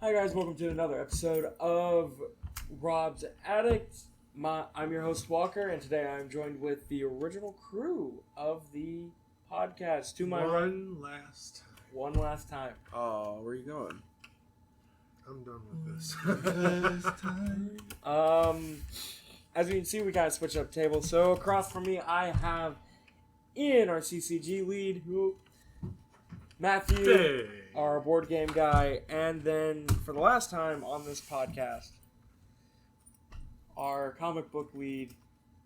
Hi guys, welcome to another episode of Rob's Addict. I'm your host Walker, and today I'm joined with the original crew of the podcast. To my right, one last time. Oh, where are you going? I'm done with this. As you can see, we kind of switched up tables. So across from me, I have Ian, our CCG lead, Matthew, Hey. our board game guy, and then for the last time on this podcast, our comic book lead,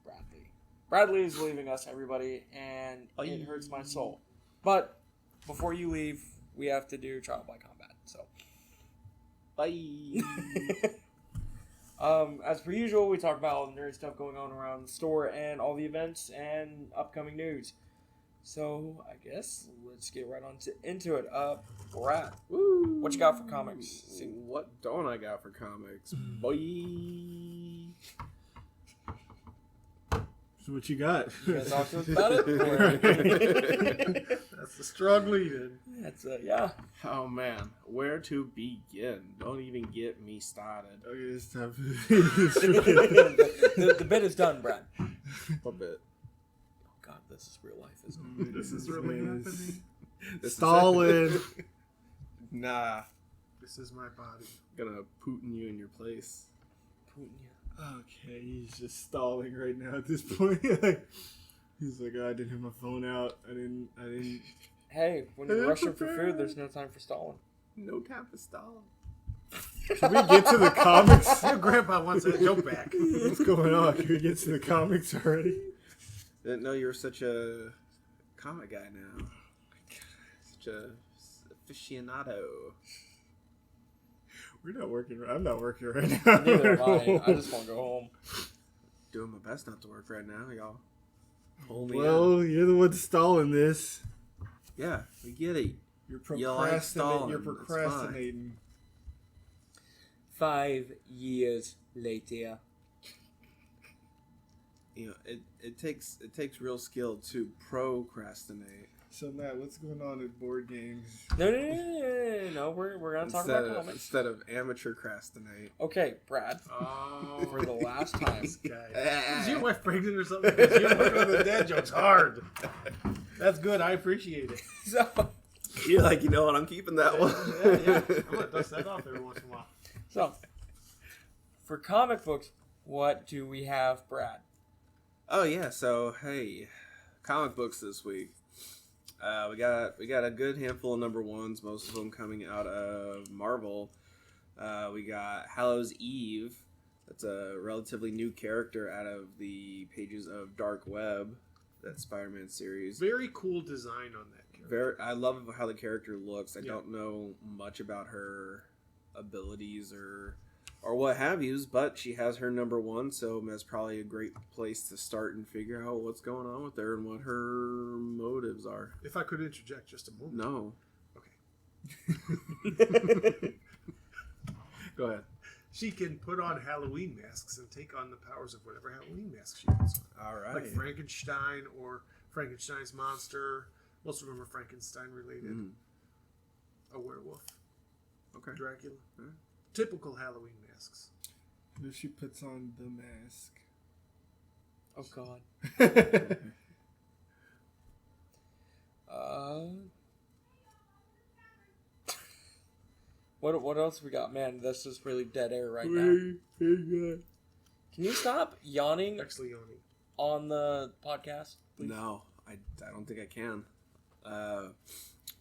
Bradley. Bradley is leaving us, everybody, and it hurts my soul. But before you leave, we have to do trial by combat. So, Bye. as per usual, we talk about all the nerd stuff going on around the store and all the events and upcoming news. So, I guess let's get right into it. Brad, what you got for comics? What don't I got for comics? Boy. So what you got? You guys talk to us about it? That's the strong lead-in. That's yeah. Oh man, where to begin? Don't even get me started. Okay, it's time. the bit is done, Brad. What bit? Oh God, this is real life, isn't it? This is really happening. This is Stalin. Nah, This is my body. gonna Putin you in your place. Putin, Okay, he's just stalling right now at this point. He's like, I didn't have my phone out. I didn't. Hey, when you're rushing for food, there's no time for stalling. No time for stalling. Can we get to the comics? Your grandpa wants a joke back. What's going on? Can we get to the comics already? Didn't know you were such a comic guy now. Such a aficionado. We're not working. I'm not working right now. Neither am I. I just want to go home. Doing my best not to work right now, y'all. Hold me Well, you're the one stalling this. yeah, we get it. You're You like stalling, You're it's fine. procrastinating. 5 years later. You know, it takes real skill to procrastinate. So Matt, what's going on in board games? No. We're gonna talk about comics. Instead of amateur crastinate. Okay, Brad. Oh, For the last time. this guy. Is your wife pregnant or something? Because you're working on the dad jokes hard. That's good. I appreciate it. So, You're like, you know what? I'm keeping that one. Yeah. I'm going to dust that off every once in a while. so for comic books, what do we have, Brad? Oh yeah. So hey, comic books this week. We got a good handful of number ones. Most of them coming out of Marvel. We got Hallows Eve. That's a relatively new character out of the pages of Dark Web, that Spider-Man series. Very cool design on that character. I love how the character looks. I Yeah. don't know much about her abilities or what have yous, but she has her number one, so that's probably a great place to start and figure out what's going on with her and what her motives are. If I could interject just a moment. No. Okay. Go ahead. She can put on Halloween masks and take on the powers of whatever Halloween mask she puts on. All right. Like Frankenstein or Frankenstein's monster. Most of them are Frankenstein related. Mm. A werewolf. Okay. Dracula. Yeah. Typical Halloween masks. If she puts on the mask. Oh God. What else we got? Man, this is really dead air right now. Can you stop yawning Actually, Yoni. on the podcast, please? No, I don't think I can.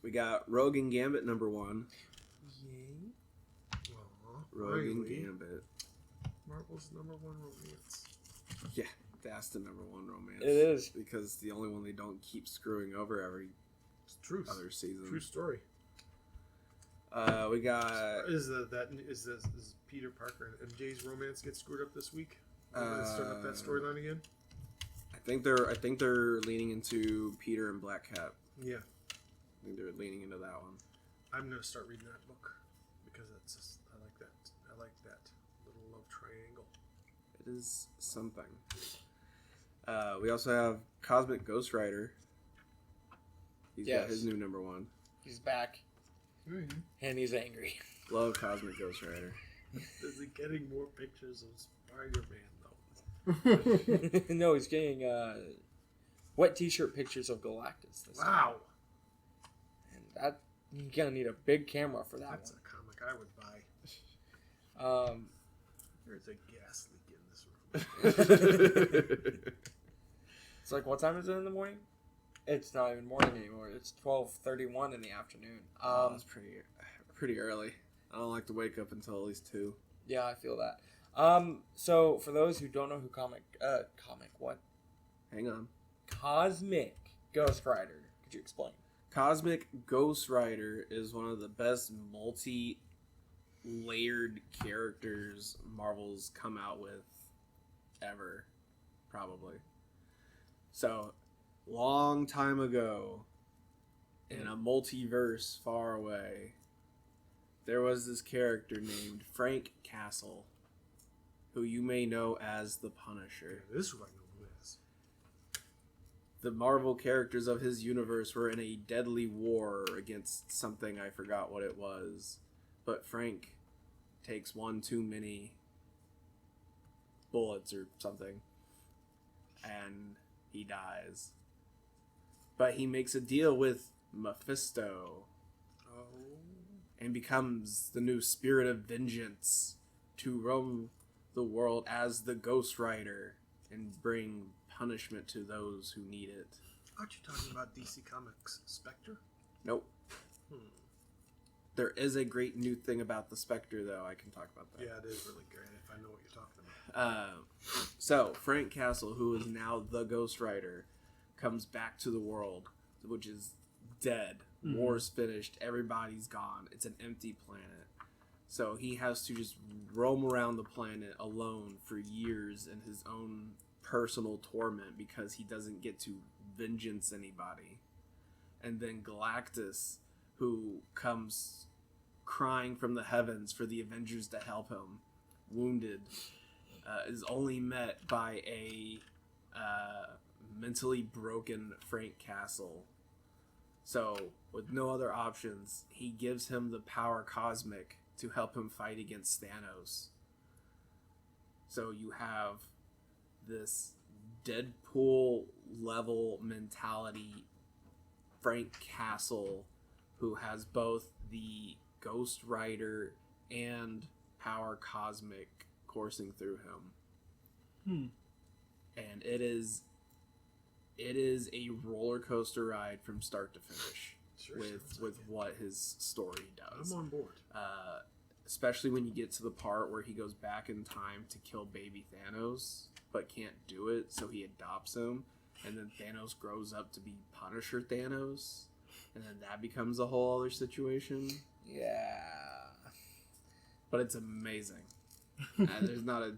We got Rogue and Gambit number one. Yay. Aw, Rogue and finally. Gambit. Marvel's number one romance. Yeah, that's the number one romance. It is. Because the only one they don't keep screwing over every It's truth. other season. True story. We got Is Peter Parker and MJ's romance get screwed up this week? Are they starting up that storyline again? I think they're leaning into Peter and Black Cat. Yeah, I think they're leaning into that one. I'm gonna start reading that book because that's just, I like that. I like that little love triangle. It is something. We also have Cosmic Ghost Rider. He's got his new number one. He's back, and he's angry. Love Cosmic Ghost Rider. Is he getting more pictures of Spider-Man, though? No, he's getting wet T-shirt pictures of Galactus. This time. Wow. And that you're gonna need a big camera for that That's one. a comic I would buy. There's a gas leak in this room. It's like, what time is it in the morning? It's not even morning anymore. It's 12:31 in the afternoon. It's pretty early. I don't like to wake up until at least 2. Yeah, I feel that. So for those who don't know who Hang on. Cosmic Ghost Rider, could you explain? Cosmic Ghost Rider is one of the best layered characters Marvel's come out with ever, probably. So, long time ago, in a multiverse far away, there was this character named Frank Castle, who you may know as the Punisher. This is who I know who is. The Marvel characters of his universe were in a deadly war against something, I forgot what it was. But Frank takes one too many bullets or something, and he dies. But he makes a deal with Mephisto and becomes the new spirit of vengeance to roam the world as the Ghost Rider and bring punishment to those who need it. Aren't you talking about DC Comics Spectre? Nope. There is a great new thing about the Spectre, though. I can talk about that. Yeah, it is really great if I know what you're talking about. So, Frank Castle, who is now the Ghost Rider, comes back to the world, which is dead. War's finished. Everybody's gone. It's an empty planet. So he has to just roam around the planet alone for years in his own personal torment because he doesn't get to vengeance anybody. And then Galactus, who comes crying from the heavens for the Avengers to help him, wounded, is only met by a mentally broken Frank Castle. So, with no other options, he gives him the power cosmic to help him fight against Thanos. So you have this Deadpool level mentality Frank Castle, who has both the Ghost Rider and power cosmic coursing through him. And it is a roller coaster ride from start to finish with what his story does. I'm on board. Especially when you get to the part where he goes back in time to kill baby Thanos, but can't do it, so he adopts him, and then Thanos grows up to be Punisher Thanos, and then that becomes a whole other situation. Yeah. But it's amazing. There's not a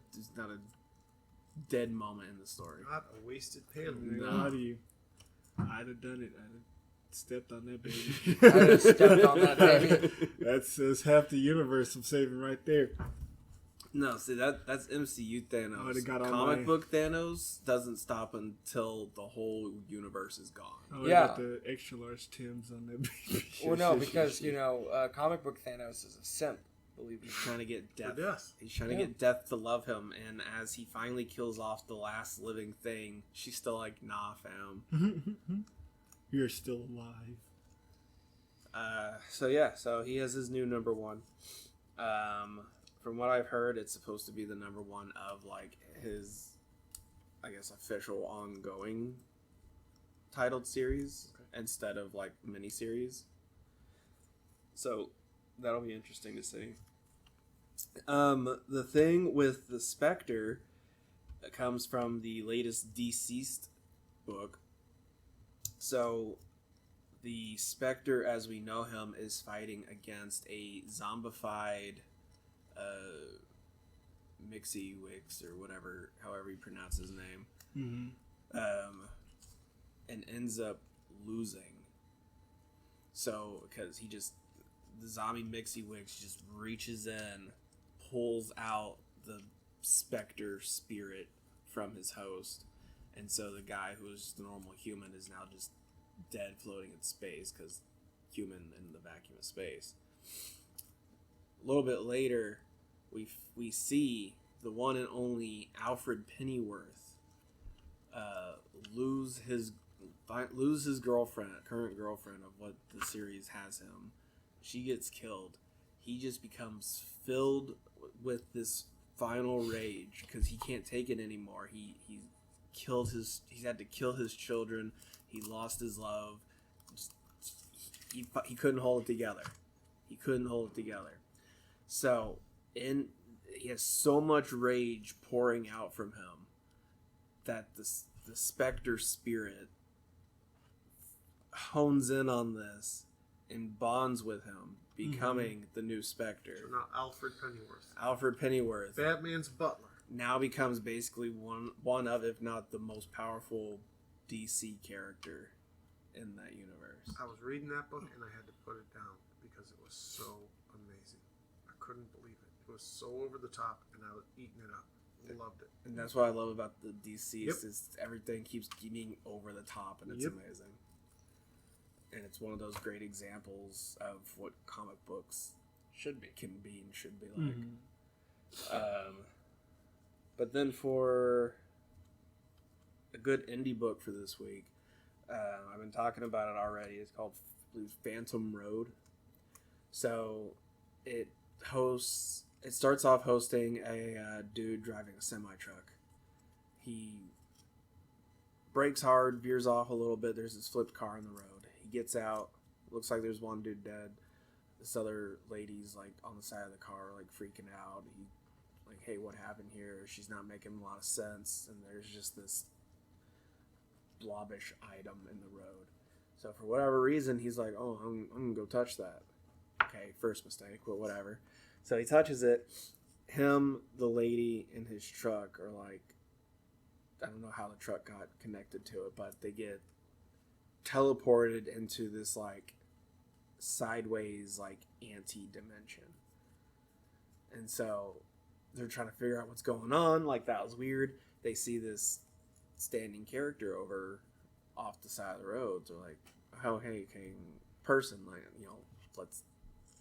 dead moment in the story. Not a wasted pail. No. How do you? I'd have done it. I'd have stepped on that baby. I'd have stepped on that baby. That's half the universe I'm saving right there. No, see that's MCU Thanos. I would've got on Comic my- book Thanos doesn't stop until the whole universe is gone. I would Yeah. have got the extra large Tims on that baby. Well, no, because, comic book Thanos is a simp, believe He's me. trying to get death. death. He's trying to get death to love him, and as he finally kills off the last living thing, she's still like, "Nah, fam." You're still alive. So he has his new number one. From what I've heard, it's supposed to be the number one of like his, I guess, official ongoing titled series instead of like miniseries. So that'll be interesting to see. The thing with the Spectre comes from the latest Deceased book. So the Spectre, as we know him, is fighting against a zombified Mixie Wix or whatever, however you pronounce his name, and ends up losing. So, because the zombie Mixie Wix just reaches in, pulls out the Spectre spirit from his host, and so the guy who is just a normal human is now just dead, floating in space, because human in the vacuum of space. a little bit later, we see the one and only Alfred Pennyworth lose his girlfriend, current girlfriend of what the series has him. She gets killed. He just becomes filled with this final rage because he can't take it anymore. He had to kill his children. He lost his love. He couldn't hold it together. So he has so much rage pouring out from him that the Spectre spirit hones in on this and bonds with him, becoming the new Spectre. So now Alfred Pennyworth, Batman's butler, now becomes basically one of, if not the most powerful DC character in that universe. I was reading that book and I had to put it down because it was so amazing. I couldn't believe it. It was so over the top and I was eating it up. Loved it. And that's what I love about the DC Yep. is everything keeps being over the top and it's Yep. amazing. And it's one of those great examples of what comic books should be like. But then for a good indie book for this week, I've been talking about it already. It's called Phantom Road. So it starts off hosting a dude driving a semi-truck. He brakes hard, veers off a little bit. There's this flipped car in the road. He gets out. Looks like there's one dude dead. This other lady's like on the side of the car, like freaking out. He like, hey, what happened here? She's not making a lot of sense. And there's just this blobbish item in the road. So for whatever reason, he's like, oh, I'm gonna go touch that. Okay, first mistake, but whatever. So he touches it. Him, the lady, and his truck are like, I don't know how the truck got connected to it, but they get teleported into this like sideways like anti-dimension. And so they're trying to figure out what's going on. Like, that was weird. They see this standing character over off the side of the road. They're like, oh, hey, person, like, let's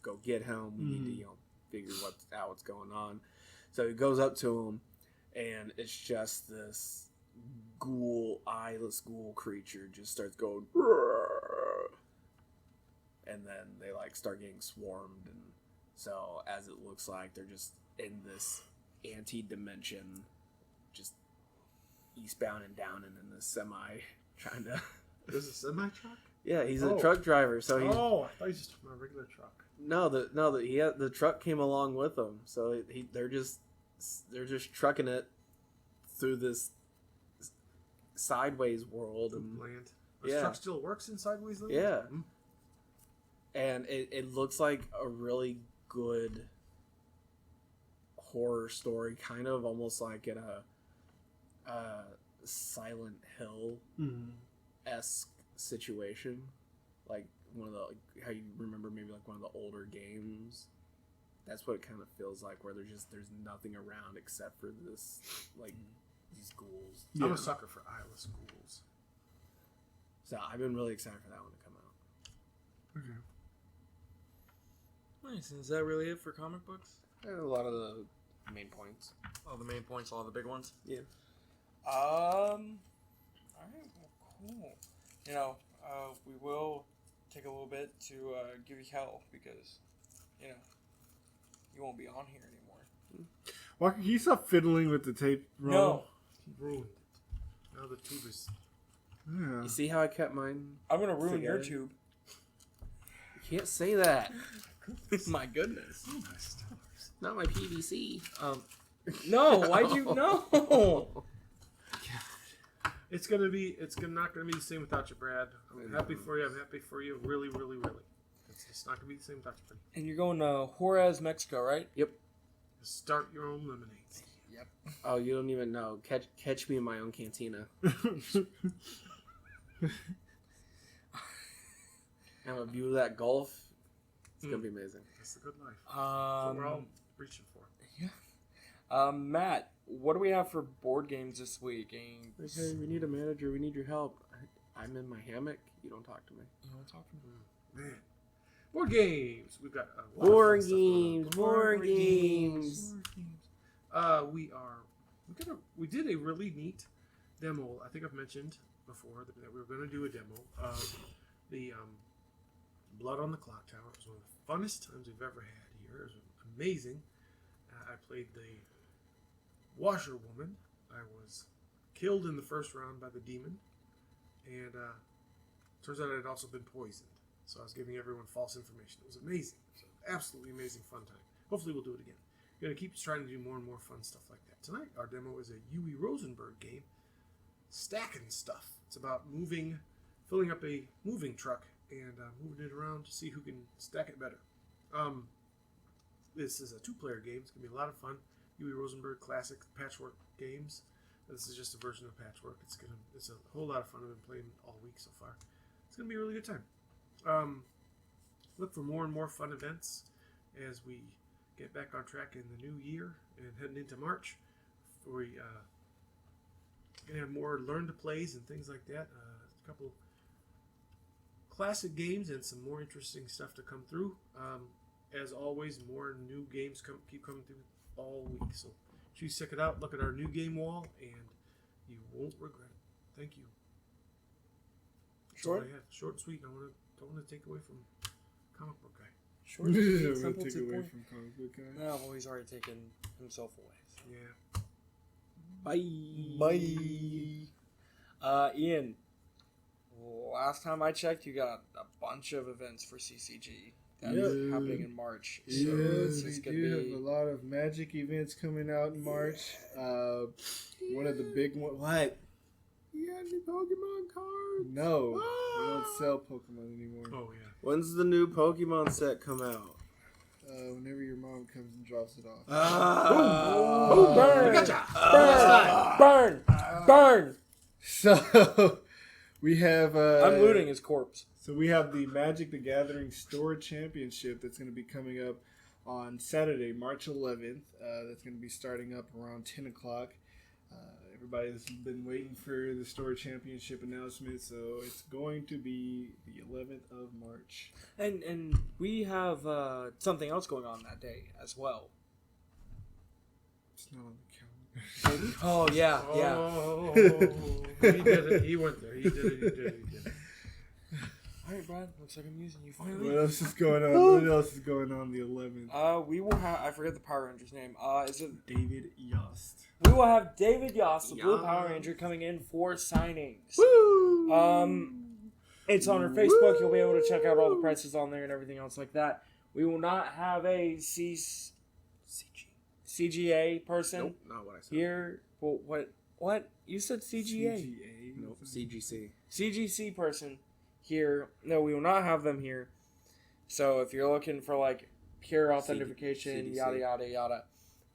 go get him. We need to, figure out what's going on. So he goes up to him, and it's just this eyeless ghoul creature just starts going, and then they like start getting swarmed. And so as it looks like, they're just in this anti-dimension, just eastbound and down, and in this semi trying to. There's a semi-truck? Yeah, he's a truck driver. So he's. Oh, I thought he was just talking about a regular truck. No, the truck came along with him, so they're just trucking it through this sideways world and land. This truck still works in sideways land? Yeah. And it looks like a really good horror story, kind of almost like in a Silent Hill-esque situation, like one of the, like, how you remember maybe like one of the older games. That's what it kind of feels like, where there's nothing around except for this, like, these ghouls. Yeah. I'm a sucker for eyeless ghouls. So I've been really excited for that one to come out. Okay. Nice. And is that really it for comic books? A lot of the main points. All the main points, all the big ones? Yeah. Alright, well, cool. We will take a little bit to give you hell because, you won't be on here anymore. Walker, can you stop fiddling with the tape roll? No. He ruined it. Now the tube is... Yeah. You see how I kept mine? I'm going to ruin your Together. tube. You can't say that. My goodness. Oh, my stars. Not my PVC. No, why'd you? No. It's not gonna be the same without you, Brad. I'm happy for you. I'm happy for you. Really, really, really. It's not gonna be the same without you. And you're going to Juarez, Mexico, right? Yep. Start your own lemonade. Yep. Oh, you don't even know. Catch me in my own cantina. Have a view of that Gulf. It's gonna be amazing. That's the good life. That's what we're all reaching for. Matt, what do we have for board games this week? Okay, we need a manager. We need your help. I'm in my hammock. You don't talk to me. You want to talk to me? Man, Board games. We've got Board games. Board games. We did a really neat demo. I think I've mentioned before that we were going to do a demo of the Blood on the Clock Tower. It was one of the funnest times we've ever had here. It was amazing. I played the washerwoman. I was killed in the first round by the demon, and turns out I'd also been poisoned. So I was giving everyone false information. It was amazing. It was an absolutely amazing fun time. Hopefully we'll do it again. We're going to keep trying to do more and more fun stuff like that. Tonight, our demo is a Huey Rosenberg game, Stacking Stuff. It's about filling up a moving truck and moving it around to see who can stack it better. This is a 2-player game. It's going to be a lot of fun. Huey Rosenberg classic Patchwork games. This is just a version of Patchwork. It's a whole lot of fun. I've been playing all week so far. It's going to be a really good time. Look for more and more fun events as we get back on track in the new year and heading into March. We're going to have more learn to plays and things like that. A couple classic games and some more interesting stuff to come through. As always, more new games keep coming through all week. So you check it out. Look at our new game wall, and you won't regret it. Thank you. That's all I have. Short and sweet. Don't want to take away from comic book guy. Short, sweet, simple, take to the away point. from comic book guy. No, well, he's already taken himself away. Yeah. Bye. Ian, last time I checked, you got a bunch of events for CCG that is happening in March. So Yes, this is we gonna do be have a lot of Magic events coming out in March. One of the big ones. What? You got any Pokemon cards? No, we don't sell Pokemon anymore. Oh, yeah. When's the new Pokemon set come out? Whenever your mom comes and drops it off. Oh, burn! Gotcha! Burn! Burn! So we have. I'm looting his corpse. So we have the Magic the Gathering Store Championship that's going to be coming up on Saturday, March 11th. That's going to be starting up around 10 o'clock. Everybody's been waiting for the Store Championship announcement, so it's going to be the 11th of March. And we have something else going on that day as well. It's not on the calendar. Oh, yeah, yeah. Oh, he did it. He went there. He did it. All right, Brad. Looks like I'm using you finally. What else is going on? What else is going on the 11th? We will have. I forget the Power Ranger's name. Is it? David Yost. We will have David Yost, the Blue Yost. Power Ranger, coming in for signings. Woo! It's on our Facebook. You'll be able to check out all the prices on there and everything else like that. We will not have a CGA person Nope, not what I said. here. Well, what? You said CGA. CGA. Nope, CGC. CGC person here. No, we will not have them here. So if you're looking for like pure authentication, CDC. yada yada yada,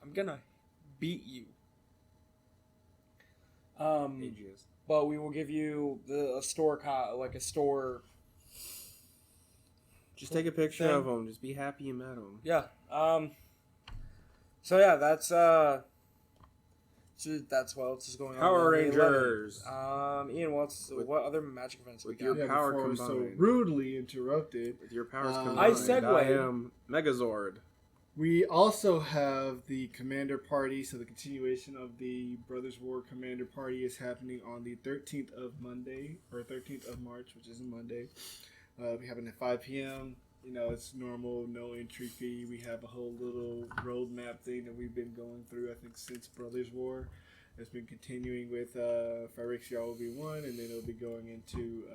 I'm gonna beat you. AGS. But we will give you a store like a store. Just take a picture Thing. of them. Just be happy you met them. Yeah. So yeah, that's what else is going on. Power on the Rangers. 11th. Ian, what other Magic events we with got? your power before I was so combined. rudely interrupted. With your powers I combined, segued. I am Megazord. We also have the Commander Party, so the continuation of the Brothers War Commander Party is happening on the 13th of March, which is a Monday. We have it at 5 p.m. You know, it's normal, no entry fee. We have a whole little roadmap thing that we've been going through, I think, since Brothers War. It's been continuing with Phyrexia OV1, and then it'll be going into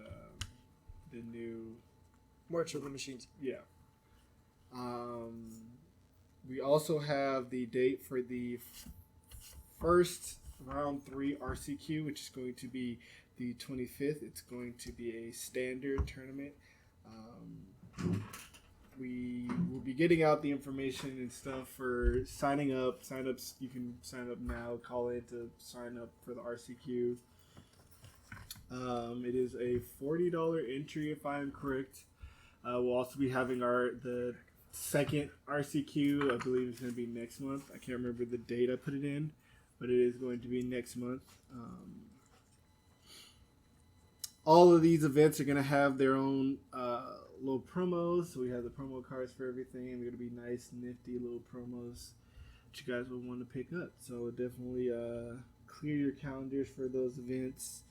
the new... March of the Machines. Yeah. We also have the date for the first round 3 RCQ, which is going to be the 25th. It's going to be a standard tournament. We will be getting out the information and stuff for signing up. Sign-ups, you can sign up now. Call in to sign up for the RCQ. It is a $40 entry, if I am correct. We'll also be having the second RCQ. I believe it's going to be next month. I can't remember the date I put it in, but it is going to be next month. All of these events are going to have their own little promos. So we have the promo cards for everything. They're going to be nice, nifty little promos that you guys will want to pick up. So definitely clear your calendars for those events.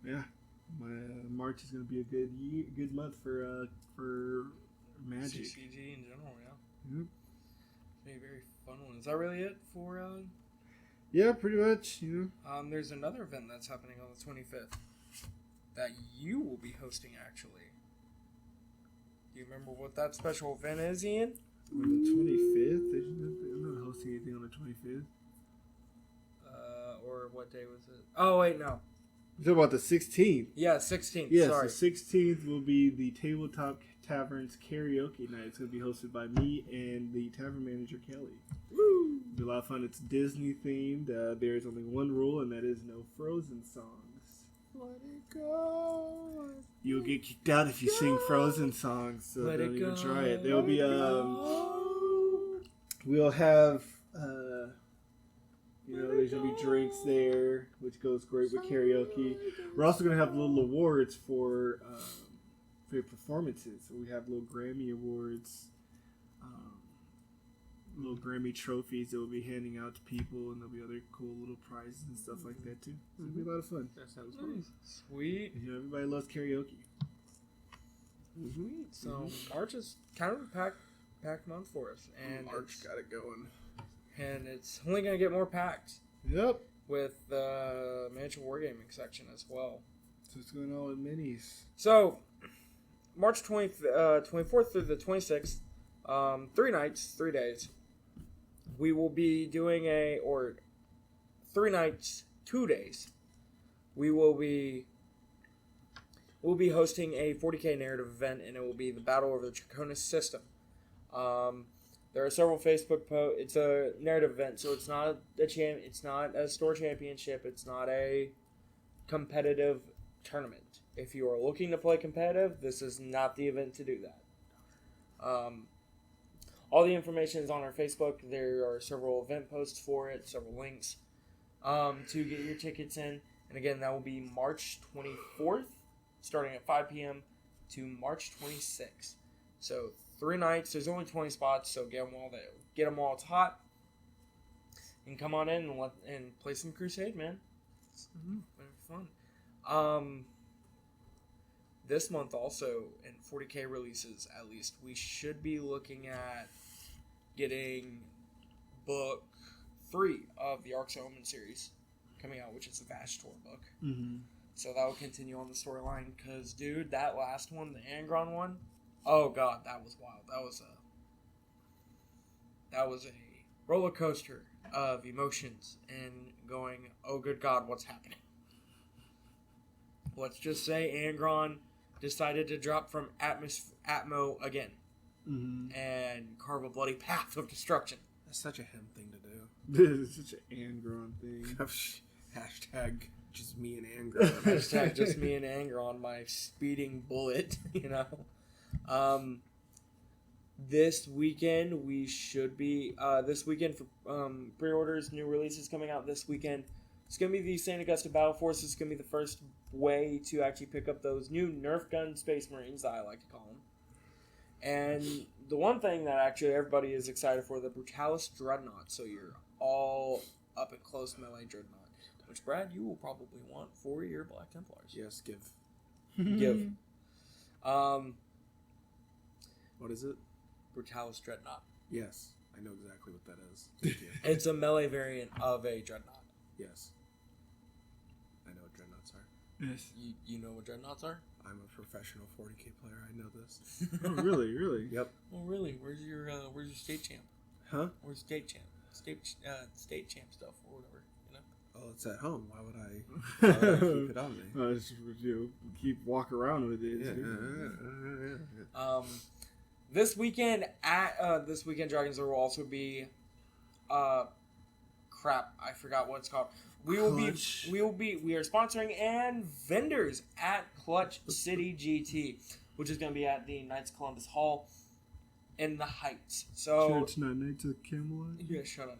Yeah, March is going to be a good month for Magic. CCG in general, yeah. Yep. Be a very fun one. Is that really it for? Yeah, pretty much. There's another event that's happening on the 25th that you will be hosting. Actually, do you remember what that special event is, Ian? On the 25th, I'm not hosting anything on the 25th. Or what day was it? Oh wait, no. You're talking about the 16th. Yeah, 16th. Yes, sorry. the 16th will be the Tabletop Taverns Karaoke Night. It's going to be hosted by me and the tavern manager, Kelly. Woo! It'll be a lot of fun. It's Disney themed. There is only one rule, and that is no Frozen songs. Let it go. You'll get kicked out if you sing Frozen songs, so Let don't it even go. try it. There will be we'll have there's gonna be drinks there, which goes great with karaoke. We're also gonna have little awards for your performances. So we have little Grammy awards, little Grammy trophies that we'll be handing out to people, and there'll be other cool little prizes and stuff like that too. So it'll be a lot of fun. That sounds fun. Sweet. Everybody loves karaoke. Sweet. So March is kind of a packed month for us, and March got it going. and it's only gonna get more packed Yep. with the miniature wargaming section as well. So what's going on with minis? So March 24th through the 26th, 3 nights, 3 days. We will be doing 3 nights, 2 days. We'll be hosting a 40K narrative event, and it will be the Battle over the Draconis system. There are several Facebook posts. It's a narrative event, so it's not it's not a store championship. It's not a competitive tournament. If you are looking to play competitive, this is not the event to do that. All the information is on our Facebook. There are several event posts for it, several links to get your tickets in. And again, that will be March 24th, starting at 5 p.m. to March 26th. So 3 nights. There's only 20 spots, so get them all there. Get them while it's hot, and come on in and play some Crusade, man. It's very fun. This month also, in 40K releases at least, we should be looking at getting book 3 of the Arcs of Omen series coming out, which is the Vashtor book. Mm-hmm. So that will continue on the storyline, because, dude, that last one, the Angron one, oh god, that was wild. That was a roller coaster of emotions and going, oh good god, what's happening? Let's just say Angron decided to drop from Atmo again and carve a bloody path of destruction. That's such a him thing to do. This is such an Angron thing. Hashtag just me and Angron. Hashtag just me and Angron, my speeding bullet, you know. This weekend we should be this weekend for pre-orders, new releases coming out this weekend. It's gonna be the St. Augusta Battle Force. It's gonna be the first way to actually pick up those new Nerf gun Space Marines that I like to call them. And the one thing that actually everybody is excited for, the Brutalis Dreadnought. So you're all up and close melee Dreadnought, which Brad, you will probably want for your Black Templars. Yes, give. Give. What is it? Brutalis Dreadnought. Yes, I know exactly what that is. Thank you. It's a melee variant of a Dreadnought. Yes. I know what dreadnoughts are. Yes. You know what Dreadnoughts are? I'm a professional 40K player. I know this. Oh, really? Really? Yep. Oh, really? Where's your state champ? Huh? Where's state champ? State champ stuff or whatever, you know? Oh, it's at home. Why would I keep it on me? Just, keep walk around with it. Yeah. This weekend Dragons there will also be crap, I forgot what it's called. We are sponsoring and vendors at Clutch City GT, which is going to be at the Knights of Columbus Hall in the Heights. So Church not Knights of Camelot. yeah, shut up.